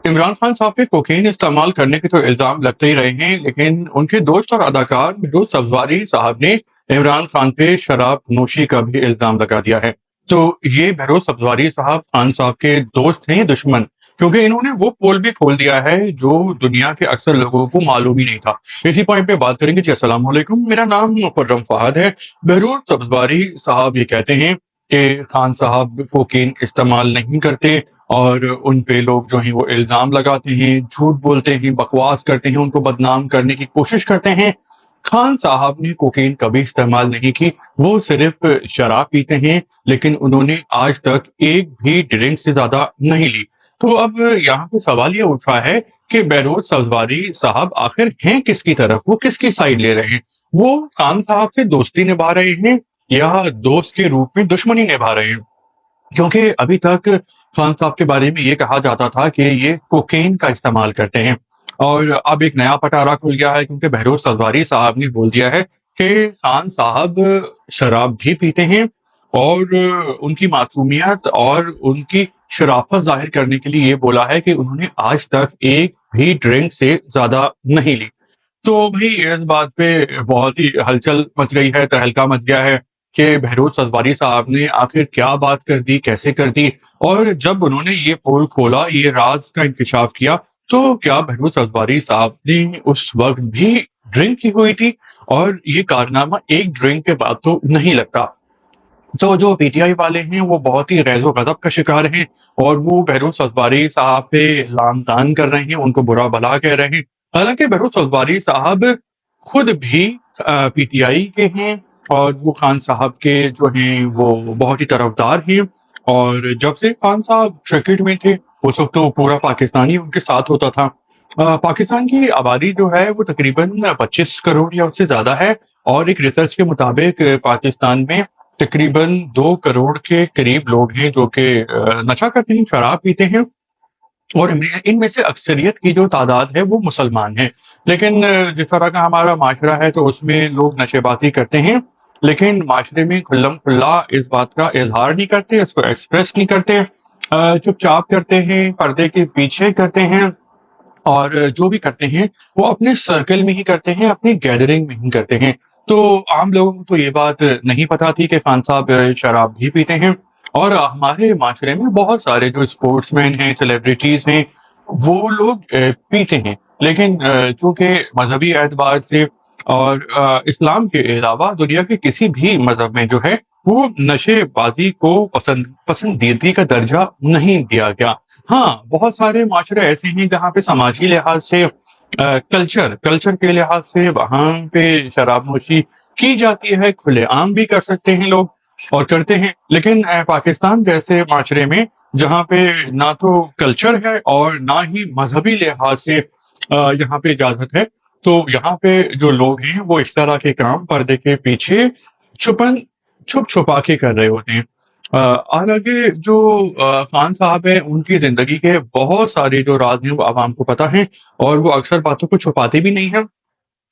عمران خان صاحب کے کوکین استعمال کرنے کے تو الزام لگتے ہی رہے ہیں، لیکن ان کے دوست اور اداکار بہروز سبزواری صاحب نے عمران خان پہ شراب نوشی کا بھی الزام لگا دیا ہے۔ تو یہ بہروز سبزواری صاحب خان صاحب کے دوست ہیں، دشمن، کیونکہ انہوں نے وہ پول بھی کھول دیا ہے جو دنیا کے اکثر لوگوں کو معلوم ہی نہیں تھا۔ اسی پوائنٹ پہ بات کریں گے جی۔ السلام علیکم، میرا نام مکرم فہد ہے۔ بہروز سبزواری صاحب یہ کہتے ہیں کہ خان صاحب کوکین استعمال نہیں کرتے، اور ان پہ لوگ جو ہیں وہ الزام لگاتے ہیں، جھوٹ بولتے ہیں، بکواس کرتے ہیں، ان کو بدنام کرنے کی کوشش کرتے ہیں۔ خان صاحب نے کوکین کبھی استعمال نہیں کی، وہ صرف شراب پیتے ہیں، لیکن انہوں نے آج تک ایک بھی ڈرنک سے زیادہ نہیں لی۔ تو اب یہاں پہ سوال یہ اٹھا ہے کہ بہروز سبزواری صاحب آخر ہیں کس کی طرف، وہ کس کی سائڈ لے رہے ہیں؟ وہ خان صاحب سے دوستی نبھا رہے ہیں یا دوست کے روپ میں دشمنی نبھا رہے ہیں؟ کیونکہ ابھی تک خان صاحب کے بارے میں یہ کہا جاتا تھا کہ یہ کوکین کا استعمال کرتے ہیں، اور اب ایک نیا پٹارا کھل گیا ہے، کیونکہ بہروز سبزواری صاحب نے بول دیا ہے کہ خان صاحب شراب بھی پیتے ہیں، اور ان کی معصومیت اور ان کی شرافت ظاہر کرنے کے لیے یہ بولا ہے کہ انہوں نے آج تک ایک بھی ڈرنک سے زیادہ نہیں لی۔ تو بھائی اس بات پہ بہت ہی ہلچل مچ گئی ہے، تہلکہ مچ گیا ہے کہ بہروز سبزواری صاحب نے آخر کیا بات کر دی، کیسے کر دی، اور جب انہوں نے یہ پول کھولا، یہ راز کا انکشاف کیا، تو کیا بہروز سبزواری صاحب نے اس وقت بھی ڈرنک کی ہوئی تھی؟ اور یہ کارنامہ ایک ڈرنک کے بعد تو نہیں لگتا۔ تو جو پی ٹی آئی والے ہیں وہ بہت ہی غیظ و غضب کا شکار ہیں، اور وہ بہروز سبزواری صاحب پہ لعن طعن کر رہے ہیں، ان کو برا بھلا کہہ رہے ہیں۔ حالانکہ بہروز سبزواری صاحب خود بھی پی ٹی آئی کے ہیں، اور وہ خان صاحب کے جو ہیں وہ بہت ہی طرفدار ہیں، اور جب سے خان صاحب کرکٹ میں تھے اس وقت تو پورا پاکستانی ان کے ساتھ ہوتا تھا۔ پاکستان کی آبادی جو ہے وہ تقریباً 25 کروڑ یا اس سے زیادہ ہے، اور ایک ریسرچ کے مطابق پاکستان میں تقریباً 2 کروڑ کے قریب لوگ ہیں جو کہ نشہ کرتے ہیں، شراب پیتے ہیں، اور ان میں سے اکثریت کی جو تعداد ہے وہ مسلمان ہیں۔ لیکن جس طرح کا ہمارا معاشرہ ہے تو اس میں لوگ نشے بازی کرتے ہیں، لیکن معاشرے میں کھلم کھلا اس بات کا اظہار نہیں کرتے، اس کو ایکسپریس نہیں کرتے، چپ چاپ کرتے ہیں، پردے کے پیچھے کرتے ہیں، اور جو بھی کرتے ہیں وہ اپنے سرکل میں ہی کرتے ہیں، اپنی گیدرنگ میں ہی کرتے ہیں۔ تو عام لوگوں کو تو یہ بات نہیں پتا تھی کہ خان صاحب شراب بھی پیتے ہیں، اور ہمارے معاشرے میں بہت سارے جو اسپورٹس مین ہیں، سیلیبریٹیز ہیں، وہ لوگ پیتے ہیں، لیکن چونکہ مذہبی اعتبار سے اور اسلام کے علاوہ دنیا کے کسی بھی مذہب میں جو ہے وہ نشے بازی کو پسندیدگی کا درجہ نہیں دیا گیا۔ ہاں، بہت سارے معاشرے ایسے ہیں جہاں پہ سماجی لحاظ سے، کلچر کے لحاظ سے وہاں پہ شراب نوشی کی جاتی ہے، کھلے عام بھی کر سکتے ہیں لوگ اور کرتے ہیں، لیکن پاکستان جیسے معاشرے میں جہاں پہ نہ تو کلچر ہے اور نہ ہی مذہبی لحاظ سے یہاں پہ اجازت ہے، تو یہاں پہ جو لوگ ہیں وہ اس طرح کے کام پردے کے پیچھے چھپ چھپا کے کر رہے ہوتے ہیں۔ حالانکہ جو خان صاحب ہیں ان کی زندگی کے بہت سارے جو راز ہیں وہ عوام کو پتہ ہیں، اور وہ اکثر باتوں کو چھپاتے بھی نہیں ہیں،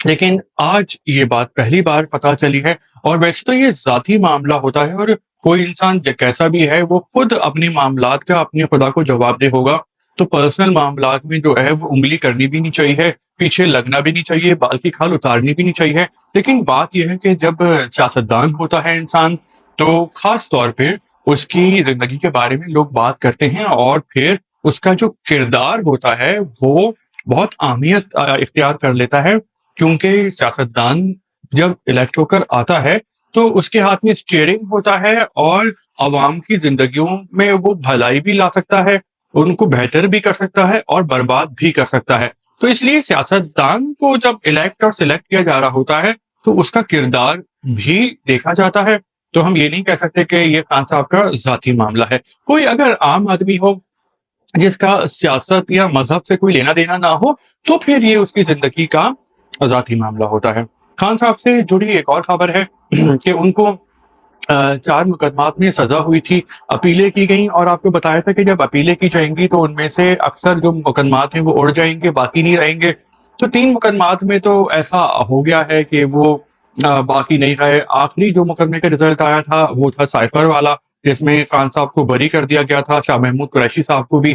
لیکن آج یہ بات پہلی بار پتہ چلی ہے۔ اور ویسے تو یہ ذاتی معاملہ ہوتا ہے، اور کوئی انسان کیسا بھی ہے وہ خود اپنے معاملات کا اپنے خدا کو جواب دہ ہوگا، تو پرسنل معاملات میں جو ہے وہ انگلی کرنی بھی نہیں چاہیے، پیچھے لگنا بھی نہیں چاہیے، بال کی کھال اتارنی بھی نہیں چاہیے۔ لیکن بات یہ ہے کہ جب سیاستدان ہوتا ہے انسان، تو خاص طور پہ اس کی زندگی کے بارے میں لوگ بات کرتے ہیں، اور پھر اس کا جو کردار ہوتا ہے وہ بہت اہمیت اختیار کر لیتا ہے، کیونکہ سیاستدان جب الیکٹ ہو کر آتا ہے تو اس کے ہاتھ میں اسٹیئرنگ ہوتا ہے، اور عوام کی زندگیوں میں وہ بھلائی بھی لا سکتا ہے، ان کو بہتر بھی کر سکتا ہے اور برباد بھی کر سکتا ہے۔ تو اس لیے سیاستدان کو جب الیکٹ اور سلیکٹ کیا جا رہا ہوتا ہے تو اس کا کردار بھی دیکھا جاتا ہے۔ تو ہم یہ نہیں کہہ سکتے کہ یہ خان صاحب کا ذاتی معاملہ ہے۔ کوئی اگر عام آدمی ہو جس کا سیاست یا مذہب سے کوئی لینا دینا نہ ہو، تو پھر یہ اس کی زندگی کا ذاتی معاملہ ہوتا ہے۔ خان صاحب سے جڑی ایک اور خبر ہے کہ ان کو 4 مقدمات میں سزا ہوئی تھی، اپیلیں کی گئیں، اور آپ کو بتایا تھا کہ جب اپیلیں کی جائیں گی تو ان میں سے اکثر جو مقدمات ہیں وہ اڑ جائیں گے، باقی نہیں رہیں گے۔ تو 3 مقدمات میں تو ایسا ہو گیا ہے کہ وہ باقی نہیں رہے۔ آخری جو مقدمے کا رزلٹ آیا تھا وہ تھا سائفر والا، جس میں خان صاحب کو بری کر دیا گیا تھا، شاہ محمود قریشی صاحب کو بھی۔